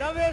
90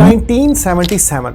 1977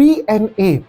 PNA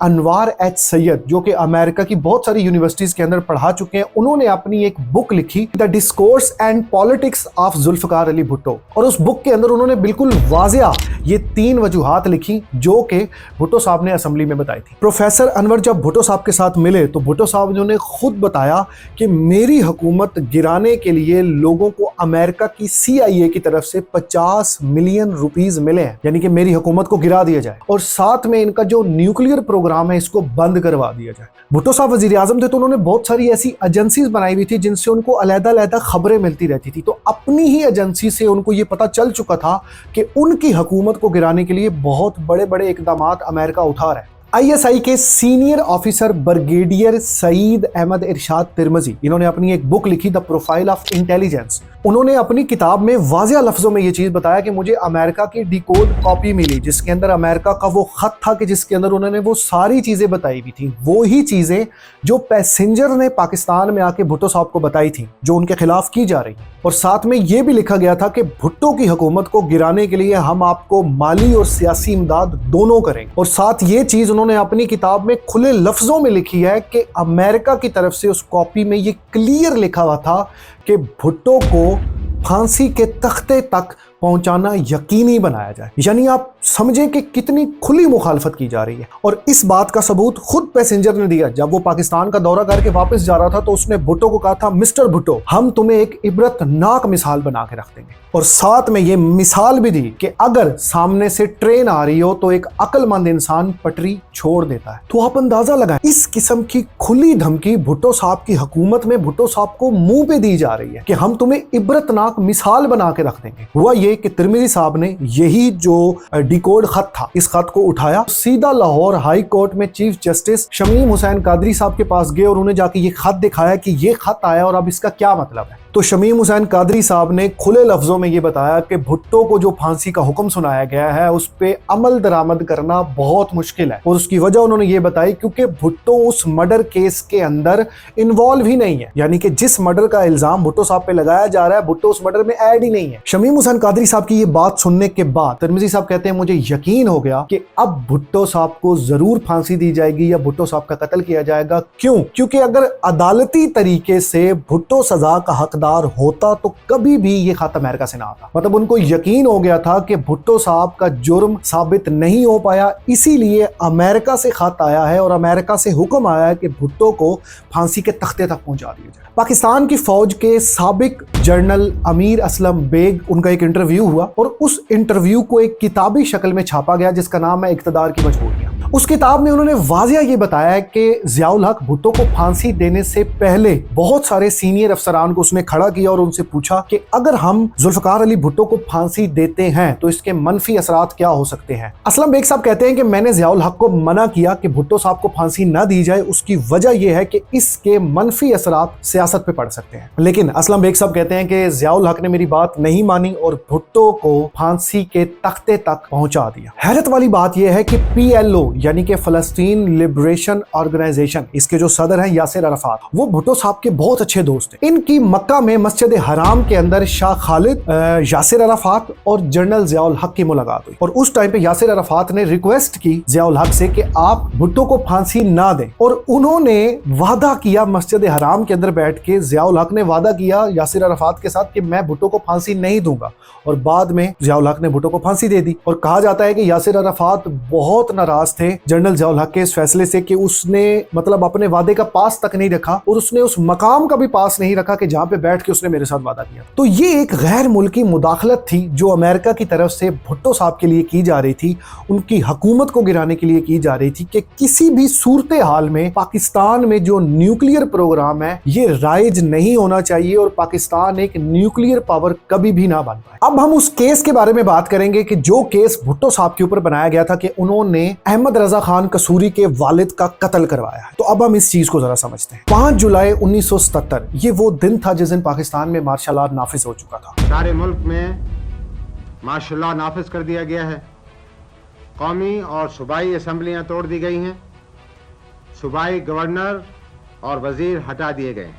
انوار H سید جو کہ امریکہ کی بہت ساری یونیورسٹیز کے اندر پڑھا چکے ہیں، انہوں نے اپنی ایک بک لکھی the discourse and politics of Zulfikar Ali Bhutto, اور اس بک کے اندر انہوں نے بالکل واضح یہ 3 وجوہات لکھی جو کہ بھٹو صاحب نے اسمبلی میں بتائی تھی۔ پروفیسر انور جب بھٹو صاحب کے ساتھ ملے تو بھٹو صاحب نے خود بتایا کہ میری حکومت گرانے کے لیے لوگوں کو امریکہ کی CIA کی طرف سے 50 ملین روپیز ملے ہیں، یعنی کہ میری حکومت کو گرا دیا جائے اور ساتھ میں ان کا جو نیوکلیئر پروگرام ہے اس کو بند کروا دیا جائے۔ بھٹو صاحب وزیر اعظم تھے تو انہوں نے بہت ساری ایسی ایجنسیز بنائی ہوئی تھی جن سے ان کو علیحدہ خبریں ملتی رہتی تھی، تو اپنی ہی ایجنسی سے ان کو یہ پتہ چل چکا تھا کہ ان کی حکومت کو گرانے کے لیے بہت بڑے اقدامات امریکہ اٹھا رہا ہے۔ ISI کے سینئر آفیسر برگیڈیئر سعید احمد ارشاد ترمذی، انہوں نے اپنی ایک بک لکھی دا پروفائل آف انٹیلیجنس۔ انہوں نے اپنی کتاب میں واضح لفظوں میں یہ چیز بتایا کہ مجھے امریکہ کی ڈیکوڈ کاپی ملی جس کے اندر امریکہ کا وہ خط تھا کہ جس کے اندر انہوں نے وہ ساری چیزیں بتائی ہوئی تھیں، وہی چیزیں جو پیسنجر نے پاکستان میں آ کے بھٹو صاحب کو بتائی تھیں جو ان کے خلاف کی جا رہی ہیں، اور ساتھ میں یہ بھی لکھا گیا تھا کہ بھٹو کی حکومت کو گرانے کے لیے ہم آپ کو مالی اور سیاسی امداد دونوں کریں گے، اور ساتھ یہ چیز انہوں نے اپنی کتاب میں کھلے لفظوں میں لکھی ہے کہ امریکہ کی طرف سے اس کاپی میں یہ کلیئر لکھا ہوا تھا کہ بھٹو کو پھانسی کے تختے تک پہنچانا یقینی بنایا جائے۔ یعنی آپ سمجھیں کہ کتنی کھلی مخالفت کی جا رہی ہے، اور اس بات کا ثبوت خود پیسنجر نے دیا۔ جب وہ پاکستان کا دورہ کر کے واپس جا رہا تھا تو اس نے بھٹو کو کہا تھا مسٹر بھٹو ہم تمہیں ایک عبرت ناک مثال بنا کے رکھ دیں گے، اور ساتھ میں یہ مثال بھی دی کہ اگر سامنے سے ٹرین آ رہی ہو تو ایک عقل مند انسان پٹری چھوڑ دیتا ہے۔ تو آپ اندازہ لگائیں اس قسم کی کھلی دھمکی بھٹو صاحب کی حکومت میں بھٹو صاحب کو منہ پہ دی جا رہی ہے کہ ہم تمہیں عبرت ناک مثال بنا کے رکھ دیں گے۔ ہوا یہ کہ ترمذی صاحب نے یہی جو ڈیکوڈ خط تھا اس خط کو اٹھایا، سیدھا لاہور ہائی کورٹ میں چیف جسٹس شمیم حسین قادری صاحب کے پاس گئے اور انہیں جا کے یہ خط دکھایا کہ یہ خط آیا اور اب اس کا کیا مطلب ہے۔ تو شمیم حسین قادری صاحب نے کھلے لفظوں میں یہ بتایا کہ بھٹو کو جو پھانسی کا حکم سنایا گیا ہے اس پہ عمل درآمد کرنا بہت مشکل ہے، اور اس کی وجہ انہوں نے یہ بتائی کیونکہ بھٹو اس مرڈر کیس کے اندر انوالو ہی نہیں ہے، یعنی کہ جس مرڈر کا الزام بھٹو صاحب پہ لگایا جا رہا ہے بھٹو اس مرڈر میں ایڈ ہی نہیں ہے۔ شمیم حسین قادری صاحب کی یہ بات سننے کے بعد ترمذی صاحب کہتے ہیں مجھے یقین ہو گیا کہ اب بھٹو صاحب کو ضرور پھانسی دی جائے گی یا بھٹو صاحب کا قتل کیا جائے گا۔ کیوں؟ کیونکہ اگر عدالتی طریقے سے بھٹو سزا کا حقدار ہوتا تو کبھی بھی یہ خط امریکہ سے نہ آتا۔ مطلب ان کو یقین ہو گیا تھا کہ بھٹو صاحب کا جرم ثابت نہیں ہو پایا، اسی لیے امریکہ سے خط آیا ہے اور امریکہ سے حکم آیا ہے کہ بھٹو کو پھانسی کے تختے تک پہنچا دیا جائے۔ پاکستان کی فوج کے سابق جنرل امیر اسلم بیگ ان کا ایک انٹرویو ہوا اور اس انٹرویو کو ایک کتابی شکل میں چھاپا گیا جس کا نام ہے اقتدار کی مجبوریاں۔ اس کتاب میں انہوں نے واضح یہ بتایا ہے کہ ضیاء الحق بھٹو کو پھانسی دینے سے پہلے بہت سارے سینئر افسران کو اس نے کھڑا کیا اور ان سے پوچھا کہ اگر ہم ذوالفقار علی بھٹو کو پھانسی دیتے ہیں تو اس کے منفی اثرات کیا ہو سکتے ہیں۔ اسلم بیگ صاحب کہتے ہیں کہ میں نے ضیاء الحق کو منع کیا کہ بھٹو صاحب کو پھانسی نہ دی جائے، اس کی وجہ یہ ہے کہ اس کے منفی اثرات سیاست پہ پڑ سکتے ہیں، لیکن اسلم بیگ صاحب کہتے ہیں کہ ضیاء الحق نے میری بات نہیں مانی اور بھٹو کو پھانسی کے تختے تک پہنچا دیا۔ حیرت والی بات یہ ہے کہ PLO یعنی کہ فلسطین لبریشن آرگنائزیشن، اس کے جو صدر ہیں یاسر عرفات، وہ بھٹو صاحب کے بہت اچھے دوست ہیں۔ ان کی مکہ میں مسجد حرام کے اندر شاہ خالد، یاسر عرفات اور جنرل ضیاء الحق کی ملاقات ہوئی، اور اس ٹائم پہ یاسر عرفات نے ریکویسٹ کی ضیاء الحق سے کہ آپ بھٹو کو پھانسی نہ دیں، اور انہوں نے وعدہ کیا مسجد حرام کے اندر بیٹھ کے، ضیاء الحق نے وعدہ کیا یاسر عرفات کے ساتھ کہ میں بھٹو کو پھانسی نہیں دوں گا، اور بعد میں ضیاء الحق نے بھٹو کو پھانسی دے دی۔ اور کہا جاتا ہے کہ یاسر عرفات بہت ناراض تھے جنرل ضیاء الحق کے اس فیصلے سے کہ اس نے مطلب اپنے وعدے کا پاس تک نہیں رکھا، اور اس نے اس مقام کا بھی پاس نہیں رکھا کہ جہاں پہ بیٹھ کے اس نے میرے ساتھ وعدہ کیا۔ تو یہ ایک غیر ملکی مداخلت تھی جو امریکہ کی طرف سے بھٹو صاحب کے لیے کی جا رہی تھی، ان کی حکومت کو گرانے کے لیے کی جا رہی تھی کہ کسی بھی صورتحال میں پاکستان میں جو نیوکلیئر پروگرام ہے یہ رائج نہیں ہونا چاہیے اور پاکستان ایک نیوکلیئر پاور کبھی بھی نہ بن پائے۔ اب ہم اس کیس کے بارے میں بات کریں گے کہ جو کیس بھٹو صاحب کے اوپر بنایا گیا تھا کہ انہوں نے احمد رضا خان قصوری کے والد کا قتل کروایا ہے۔ تو اب ہم اس چیز کو ذرا سمجھتے ہیں۔ 5 جولائی 1977 یہ وہ دن تھا جس دن پاکستان میں مارشل لا نافذ ہو چکا تھا۔ سارے ملک میں مارشل لا نافذ کر دیا گیا ہے، قومی اور صوبائی اسمبلیاں توڑ دی گئی ہیں، صوبائی گورنر اور وزیر ہٹا دیے گئے ہیں۔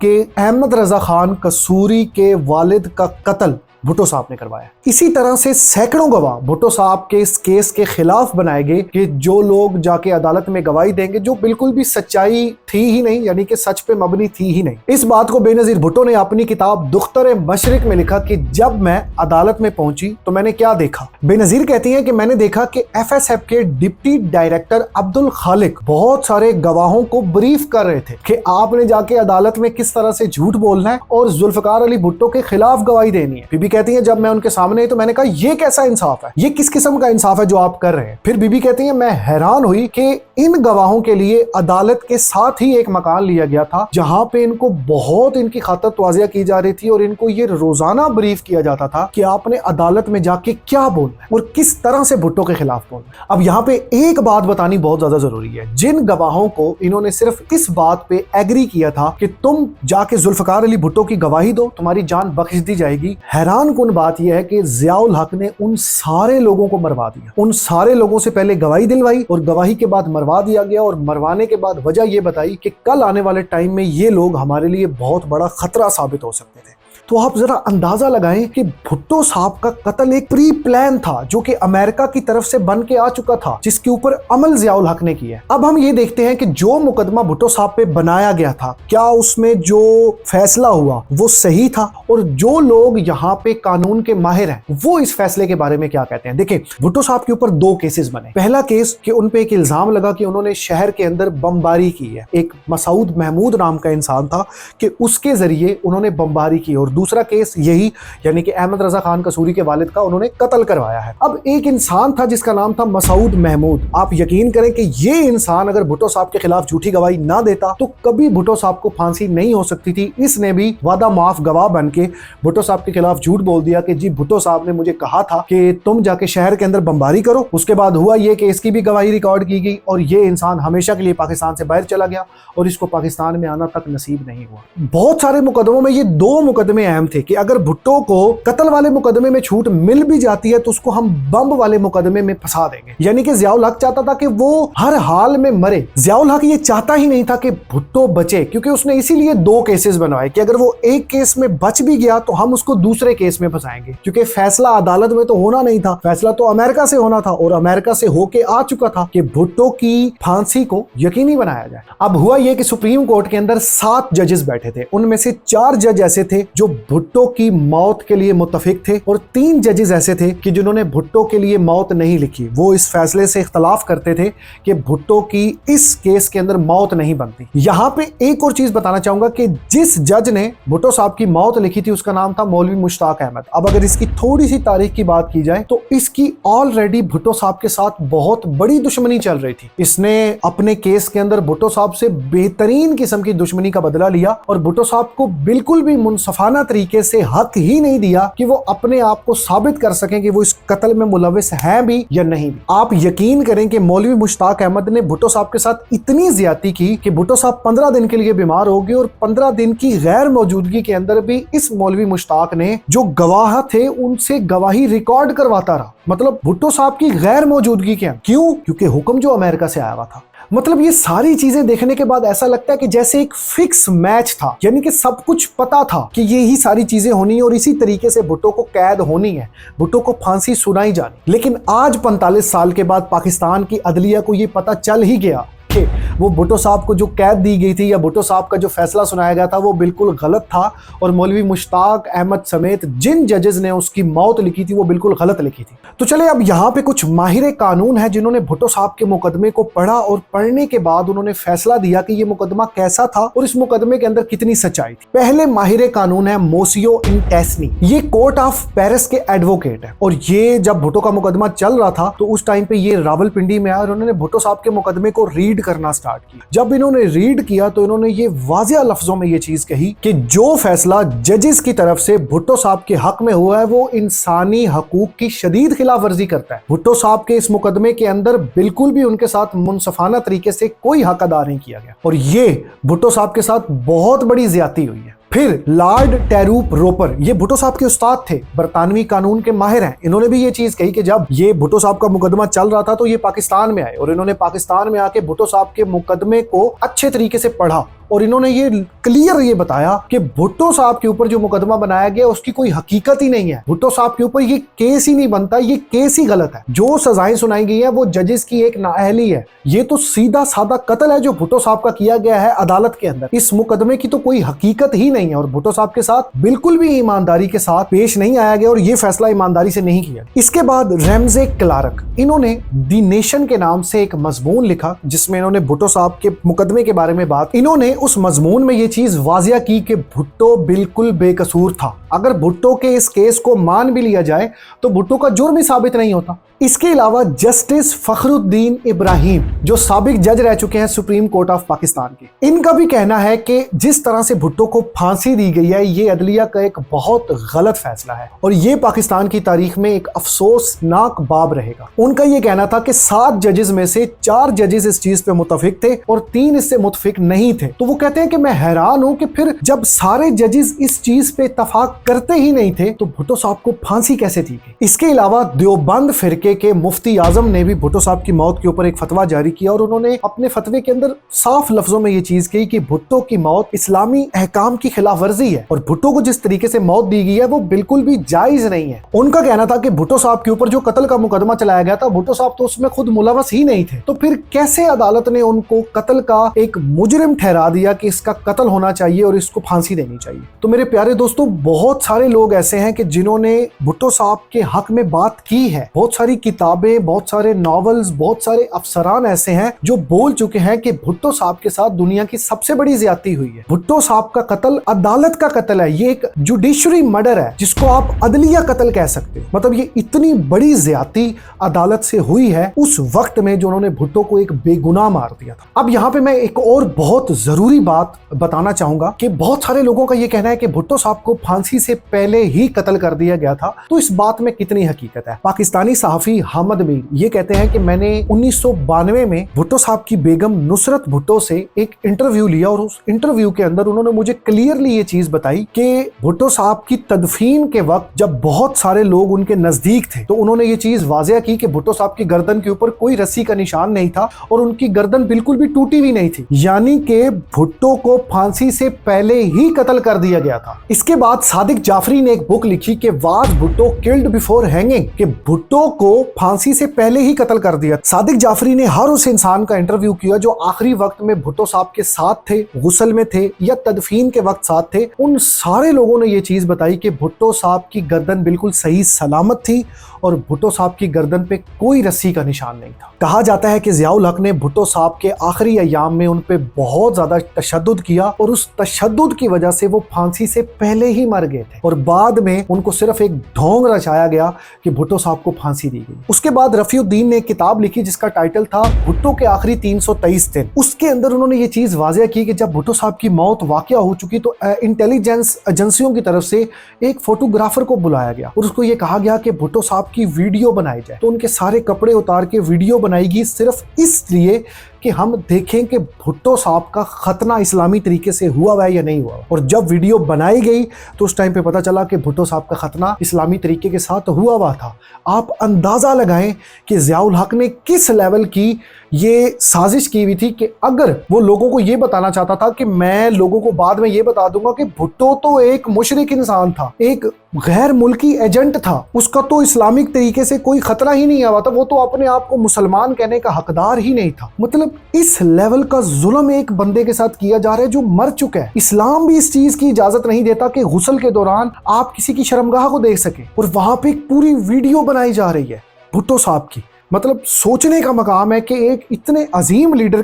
کہ احمد رضا خان قصوری کے والد کا قتل بھٹو صاحب نے کروایا۔ اسی طرح سے سینکڑوں گواہ بھٹو صاحب کے اس کیس کے خلاف بنائے گئے کہ جو لوگ جا کے عدالت میں گواہی دیں گے جو بالکل بھی سچائی تھی ہی نہیں، یعنی کہ سچ پہ مبنی تھی ہی نہیں۔ اس بات کو بے نظیر بھٹو نے اپنی کتاب دختر مشرق میں لکھا کہ جب میں عدالت میں پہنچی تو میں نے کیا دیکھا۔ بے نظیر کہتی ہیں کہ میں نے دیکھا کہ ایف ایس ایف کے ڈپٹی ڈائریکٹر عبدالخالق بہت سارے گواہوں کو بریف کر رہے تھے کہ آپ نے جا کے عدالت میں کس طرح سے جھوٹ بولنا ہے اور ذوالفقار علی بھٹو کے خلاف گواہی دینی ہے۔ بی بی کہتی ہیں جب میں ان کے سامنے تو میں نے کہا یہ کیسا انصاف ہے، یہ کس قسم کا انصاف ہے جو آپ کر رہے ہیں۔ پھر بی بی کہتی ہیں میں حیران ہوئی کہ ان گواہوں کے لیے عدالت کے ساتھ ہی ایک مکان لیا گیا تھا جہاں پہ ان کو بہت ان کی خاطر توازیہ کی جا رہی تھی اور ان کو یہ روزانہ بریف کیا جاتا تھا کہ آپ نے عدالت میں جا کے کیا بولنا ہے اور کس طرح سے بھٹو کے خلاف بولنا ہے۔ اب یہاں پہ ایک بات بتانی بہت زیادہ ضروری ہے، جن گواہوں کو انہوں نے صرف اس بات پہ ایگری کیا تھا کہ تم جا کے ذوالفقار علی بھٹو کی گواہی دو، تمہاری جان بخش دی جائے گی، حیران کن بات یہ ہے کہ ضیاء الحق نے ان سارے لوگوں کو مروا دیا۔ ان سارے لوگوں سے پہلے گواہی دلوائی اور گواہی کے بعد مروا دیا گیا، اور مروانے کے بعد وجہ یہ بتائی کہ کل آنے والے ٹائم میں یہ لوگ ہمارے لیے بہت بڑا خطرہ ثابت ہو سکتے تھے۔ تو آپ ذرا اندازہ لگائیں کہ بھٹو صاحب کا قتل ایک پری پلان تھا جو کہ امریکہ کی طرف سے بن کے آ چکا تھا، جس کے اوپر عمل ضیاء الحق نے کیا ہے۔ اب ہم یہ دیکھتے ہیں کہ جو مقدمہ بھٹو صاحب پہ بنایا گیا تھا کیا اس میں جو فیصلہ ہوا وہ صحیح تھا، اور جو لوگ یہاں پہ قانون کے ماہر ہیں وہ اس فیصلے کے بارے میں کیا کہتے ہیں۔ دیکھیں بھٹو صاحب کے اوپر دو کیسز بنے۔ پہلا کیس کہ ان پہ ایک الزام لگا کہ انہوں نے شہر کے اندر بمباری کی ہے، ایک مسعود محمود نام کا انسان تھا کہ اس کے ذریعے انہوں نے بمباری کی، اور دوسرا کیس یہی یعنی کہ احمد رضا خان قصوری کے والد کا انہوں نے قتل کروایا ہے۔ اب ایک انسان تھا جس کا نام تھا مسعود محمود۔ آپ یقین کریں کہ یہ انسان اگر بھٹو صاحب کے خلاف جھوٹی گواہی نہ دیتا تو کبھی بھٹو صاحب کو پھانسی نہیں ہو سکتی تھی۔ اس نے بھی وعدہ معاف گواہ بن کے بھٹو صاحب کے خلاف جھوٹ بول دیا کہ جی بھٹو صاحب نے مجھے کہا تھا کہ تم جا کے شہر کے اندر بمباری کرو۔ اس کے بعد ہوا یہ کہ اس کی بھی گواہی ریکارڈ کی گئی اور یہ انسان ہمیشہ کے لیے پاکستان سے باہر چلا گیا اور اس کو پاکستان میں آنا تک نصیب نہیں ہوا۔ بہت سارے مقدموں میں یہ دو مقدمے اہم تھے کہ اگر بھٹو کو قتل والے مقدمے میں چھوٹ مل بھی جاتی ہے تو اس کو ہم بم والے مقدمے میں پھنسا دیں گے، یعنی کہ ضیاء الحق چاہتا تھا کہ وہ ہر حال میں مرے۔ ضیاء الحق یہ چاہتا ہی نہیں تھا کہ بھٹو بچے، کیونکہ اس نے اسی لیے دو کیسز بنوائے کہ اگر وہ ایک کیس میں بچ بھی گیا تو ہم اس کو دوسرے کیس میں پھنسائیں گے، کیونکہ فیصلہ عدالت میں تو ہونا نہیں تھا، فیصلہ تو امریکہ سے ہونا تھا، اور امریکہ سے ہو کے آ چکا تھا کہ بھٹو کی پھانسی کو یقینی بنایا جائے۔ اب ہوا یہ کہ سپریم کورٹ کے اندر 7 ججز بیٹھے تھے، ان میں سے 4 جج ایسے تھے جو بھٹو کی موت کے لیے متفق تھے اور 3 ججز ایسے تھے کہ جنہوں نے بھٹو کے لیے موت نہیں لکھی۔ وہ اس فیصلے سے اختلاف کرتے تھے کہ بھٹو کی اس کیس کے اندر موت نہیں بنتی۔ یہاں پہ ایک اور چیز بتانا چاہوں گا کہ جس جج نے بھٹو صاحب کی موت لکھی تھی اس کا نام تھا مولوی مشتاق احمد۔ اب اگر اس کی تھوڑی سی تاریخ کی بات کی جائے تو اس کی آلریڈی بھٹو صاحب کے ساتھ بہت بڑی دشمنی چل رہی تھی۔ اس نے اپنے کیس کے اندر بھٹو صاحب سے بہترین قسم کی دشمنی کا بدلہ لیا اور بھٹو صاحب کو بالکل بھی منصفانہ طریقے سے حق ہی نہیں دیا کہ وہ اپنے آپ کو ثابت کر سکیں کہ وہ اس قتل میں ملوث ہیں بھی یا نہیں بھی۔ آپ یقین کریں کہ مولوی مشتاق احمد نے بھٹو صاحب کے ساتھ اتنی زیادتی کی کہ بھٹو صاحب 15 دن کے لیے بیمار ہو گئے، اور 15 دن کی غیر موجودگی کے اندر بھی اس مولوی مشتاق نے جو گواہ تھے ان سے گواہی ریکارڈ کرواتا رہا، مطلب بھٹو صاحب کی غیر موجودگی کے اندر۔ کیوں؟ کیونکہ حکم جو امریکہ سے آیا ہوا تھا۔ مطلب یہ ساری چیزیں دیکھنے کے بعد ایسا لگتا ہے کہ جیسے ایک فکس میچ تھا، یعنی کہ سب کچھ پتا تھا کہ یہی ساری چیزیں ہونی ہیں اور اسی طریقے سے بھٹو کو قید ہونی ہے، بھٹو کو پھانسی سنائی جانی۔ لیکن آج 45 سال کے بعد پاکستان کی عدلیہ کو یہ پتا چل ہی گیا کہ وہ بھٹو صاحب کو جو قید دی گئی تھی یا بھٹو صاحب کا جو فیصلہ سنایا گیا تھا وہ بالکل غلط تھا، اور مولوی مشتاق احمد سمیت جن ججز نے اس کی موت لکھی تھی وہ بالکل غلط لکھی تھی۔ تو چلے اب یہاں پہ کچھ ماہر قانون ہیں جنہوں نے بھٹو صاحب کے مقدمے کو پڑھا اور پڑھنے کے بعد انہوں نے فیصلہ دیا کہ یہ مقدمہ کیسا تھا اور اس مقدمے کے اندر کتنی سچائی تھی۔ پہلے ماہر قانون ہے موسیو انٹیسنی، یہ کورٹ آف پیرس کے ایڈوکیٹ ہے، اور یہ جب بھٹو کا مقدمہ چل رہا تھا تو اس ٹائم پہ یہ راولپنڈی میں آیا اور انہوں نے بھٹو صاحب کے مقدمے کو ریڈ کرنا سٹارٹ کیا۔ جب انہوں نے ریڈ کیا تو انہوں نے یہ واضح لفظوں میں یہ چیز کہی کہ جو فیصلہ ججز کی طرف سے بھٹو صاحب کے حق میں ہوا ہے وہ انسانی حقوق کی شدید خلاف ورزی کرتا ہے۔ بھٹو صاحب کے اس مقدمے کے اندر بالکل بھی ان کے ساتھ منصفانہ طریقے سے کوئی حق ادا نہیں کیا گیا، اور یہ بھٹو صاحب کے ساتھ بہت بڑی زیادتی ہوئی ہے۔ پھر لارڈ ٹیروپ روپر، یہ بھٹو صاحب کے استاد تھے، برطانوی قانون کے ماہر ہیں، انہوں نے بھی یہ چیز کہی کہ جب یہ بھٹو صاحب کا مقدمہ چل رہا تھا تو یہ پاکستان میں آئے اور انہوں نے پاکستان میں آ کے بھٹو صاحب کے مقدمے کو اچھے طریقے سے پڑھا اور انہوں نے یہ کلیئر یہ بتایا کہ بھٹو صاحب کے اوپر جو مقدمہ بنایا گیا اس کی کوئی حقیقت ہی نہیں ہے، بھٹو صاحب کے اوپر یہ کیس ہی نہیں بنتا، یہ کیس ہی غلط ہے، جو سزائیں سنائی گئی ہیں وہ ججز کی ایک نااہلی ہے، یہ تو سیدھا سادہ قتل ہے جو بھٹو صاحب کا کیا گیا ہے عدالت کے اندر، اس مقدمے کی تو کوئی حقیقت ہی نہیں ہے، اور بھٹو صاحب کے ساتھ بالکل بھی ایمانداری کے ساتھ پیش نہیں آیا گیا اور یہ فیصلہ ایمانداری سے نہیں کیا۔ اس کے بعد ریمزے کلارک، انہوں نے دی نیشن کے نام سے ایک مضمون لکھا جس میں انہوں نے بھٹو صاحب کے مقدمے کے بارے میں بات، انہوں نے اس مضمون میں یہ چیز واضح کی کہ بھٹو بالکل بے قصور تھا، اگر بھٹو کے اس کیس کو مان بھی لیا جائے تو بھٹو کا جرم ہی ثابت نہیں ہوتا۔ اس کے علاوہ جسٹس فخر الدین ابراہیم جو سابق جج رہ چکے ہیں سپریم کورٹ آف پاکستان کے، ان کا بھی کہنا ہے کہ جس طرح سے بھٹو کو پھانسی دی گئی ہے یہ عدلیہ کا ایک بہت غلط فیصلہ ہے اور یہ پاکستان کی تاریخ میں ایک افسوسناک باب رہے گا۔ ان کا یہ کہنا تھا کہ 7 ججز میں سے 4 ججز اس چیز پہ متفق تھے اور 3 اس سے متفق نہیں تھے، تو وہ کہتے ہیں کہ میں حیران ہوں کہ پھر جب سارے ججز اس چیز پہ اتفاق کرتے ہی نہیں تھے تو بھٹو صاحب کو پھانسی کیسے دی گئی۔ اس کے علاوہ دیوبند فرقے کے مفتی اعظم نے بھی بھٹو صاحب کی موت کے اوپر ایک فتویٰ جاری کیا اور انہوں نے اپنے فتوے کے اندر صاف لفظوں میں یہ چیز کہی کہ بھٹو کی موت اسلامی احکام کی خلاف ورزی ہے اور بھٹو کو جس طریقے سے موت دی گئی ہے وہ بالکل بھی جائز نہیں ہے۔ ان کا کہنا تھا کہ بھٹو صاحب کے اوپر جو قتل کا مقدمہ چلایا گیا تھا بھٹو صاحب تو اس میں خود ملوث ہی نہیں تھے، تو پھر کیسے عدالت نے ان کو قتل کا ایک مجرم ٹھہرا دیا کہ اس کا قتل ہونا چاہیے اور اس کو پھانسی دینی چاہیے۔ تو میرے پیارے دوستو، بہت سارے لوگ ایسے ہیں کہ جنہوں نے بھٹو صاحب کے حق میں بات کی ہے، بہت ساری کتابیں، بہت سارے ناولز، بہت سارے افسران ایسے ہیں جو بول چکے ہیں کہ بھٹو صاحب کے ساتھ دنیا کی سب سے بڑی زیادتی ہوئی ہے، بھٹو صاحب کا قتل عدالت کا قتل ہے، یہ ایک جوڈیشری مرڈر ہے جس کو آپ عدلیہ قتل کہہ سکتے ہیں، مطلب یہ اتنی بڑی زیادتی عدالت سے ہوئی ہے اس وقت میں جو انہوں نے بھٹو کو ایک بے گناہ مار دیا تھا۔ اب یہاں پہ میں ایک اور بہت ضروری بات بتانا چاہوں گا کہ بہت سارے لوگوں کا یہ کہنا ہے کہ بھٹو صاحب کو پھانسی سے پہلے ہی قتل کر دیا گیا تھا، تو اس بات میں کتنی حقیقت ہے؟ پاکستانی صحافی حامد میر یہ کہتے ہیں کہ میں نے 1992 میں بھٹو صاحب کی بیگم نصرت بھٹو سے ایک انٹرویو لیا اور اس انٹرویو کے اندر انہوں نے مجھے کلیئرلی یہ چیز بتائی کہ بھٹو صاحب کی تدفین کے وقت جب بہت سارے لوگ ان کے نزدیک تھے تو انہوں نے یہ چیز واضح کی کہ بھٹو صاحب کی گردن کے اوپر کوئی رسی کا نشان نہیں تھا اور ان کی گردن بالکل بھی ٹوٹی ہوئی نہیں تھی، یعنی کہ بھٹو کو پھانسی سے پہلے ہی قتل کر دیا گیا تھا۔ اس کے بعد صادق جعفری نے ایک بک لکھی کہ was Bhutto killed before hanging, کہ بھٹو کو پھانسی سے پہلے ہی قتل کر دیا۔ صادق جعفری نے ہر اس انسان کا انٹرویو کیا جو آخری وقت میں بھٹو صاحب کے ساتھ تھے، غسل میں تھے یا تدفین کے وقت ساتھ تھے، ان سارے لوگوں نے یہ چیز بتائی کہ بھٹو صاحب کی گردن بالکل صحیح سلامت تھی اور بھٹو صاحب کی گردن پہ کوئی رسی کا نشان نہیں تھا۔ کہا جاتا ہے کہ ضیاء الحق نے بھٹو صاحب کے آخری ایام میں ان پہ بہت زیادہ تشدد کیا اور اس تشدد کی وجہ سے وہ پھانسی سے پہلے ہی مر گئے تھے اور بعد میں ان کو صرف ایک ڈھونگ رچایا گیا کہ بھٹو صاحب کو پھانسی دی گئی۔ اس کے بعد رفیع الدین نے ایک کتاب لکھی جس کا ٹائٹل تھا بھٹو کے آخری 323 دن۔ اس کے اندر انہوں نے یہ چیز واضح کی کہ جب بھٹو صاحب کی موت واقع ہو چکی تو انٹیلیجنس ایجنسیوں کی طرف سے ایک فوٹوگرافر کو بلایا گیا اور اس کو یہ کہا گیا کہ بھٹو صاحب کی ویڈیو بنائی جائے، تو ان کے سارے کپڑے اتار کے ویڈیو بنائی گئی صرف اس لیے کہ ہم دیکھیں کہ بھٹو صاحب کا ختنہ اسلامی طریقے سے ہوا ہے یا نہیں ہوا، اور جب ویڈیو بنائی گئی تو اس ٹائم پہ پتہ چلا کہ بھٹو صاحب کا ختنہ اسلامی طریقے کے ساتھ ہوا تھا۔ آپ اندازہ لگائیں کہ ضیاء الحق نے کس لیول کی یہ سازش کی ہوئی تھی کہ اگر وہ لوگوں کو یہ بتانا چاہتا تھا کہ میں لوگوں کو بعد میں یہ بتا دوں گا کہ بھٹو تو ایک مشرک انسان تھا، ایک غیر ملکی ایجنٹ تھا، اس کا تو اسلامک طریقے سے کوئی خطرہ ہی نہیں آیا تھا، وہ تو اپنے آپ کو مسلمان کہنے کا حقدار ہی نہیں تھا۔ مطلب اس لیول کا ظلم ایک بندے کے ساتھ کیا جا رہا ہے جو مر چکا ہے۔ اسلام بھی اس چیز کی اجازت نہیں دیتا کہ غسل کے دوران آپ کسی کی شرمگاہ کو دیکھ سکیں، اور وہاں پہ ایک پوری ویڈیو بنائی جا رہی ہے بھٹو صاحب کی۔ مطلب سوچنے کا مقام ہے کہ ایک اتنے عظیم لیڈر